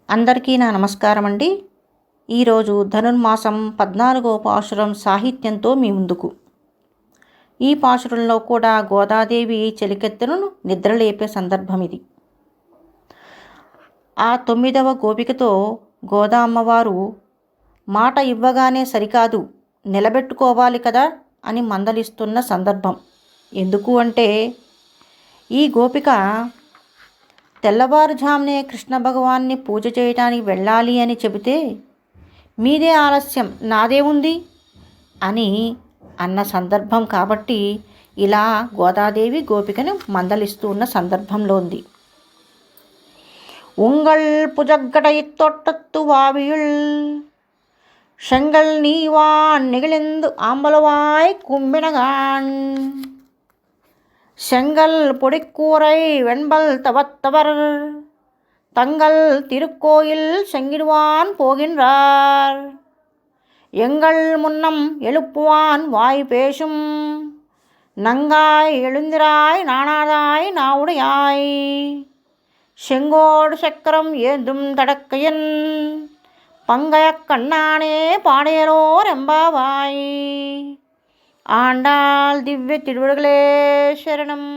అందరికీ నా నమస్కారం అండి. ఈరోజు ధనుర్మాసం 14వ పాశురం సాహిత్యంతో మీ ముందుకు. ఈ పాశురంలో కూడా గోదాదేవి చెలికెత్తెను నిద్రలేపే సందర్భం ఇది. ఆ 9వ గోపికతో గోదా అమ్మవారు మాట ఇవ్వగానే సరికాదు, నిలబెట్టుకోవాలి కదా అని మందలిస్తున్న సందర్భం. ఎందుకు అంటే ఈ గోపిక తెల్లవారుజామునే కృష్ణ భగవాన్ని పూజ చేయటానికి వెళ్ళాలి అని చెబితే మీదే ఆలస్యం నాదే ఉంది అని అన్న సందర్భం కాబట్టి ఇలా గోదాదేవి గోపికను మందలిస్తూ ఉన్న సందర్భంలో ఉంది. உங்கள் புஜக்கடைத் தொட்டத்து வாவியுள் செங்கல் நீவான் நெகிழ்ந்து ஆம்பலவாய் கும்பினகான் செங்கல் பொடிக்கூரை வெண்பல் தவத்தவர் தங்கள் திருக்கோயில் செங்கிடுவான் போகின்றார் எங்கள் முன்னம் எழுப்புவான் வாய் பேசும் நங்காய் எழுந்திராய் நாணாதாய் நாவுடையாய் செங்கோடு சக்கரம் ஏந்தும் தடக்கையன் பங்கய கண்ணானே பாடையரோர் எம்பாவாய் ஆண்டாள் திவ்ய திருவடிகளே சரணம்.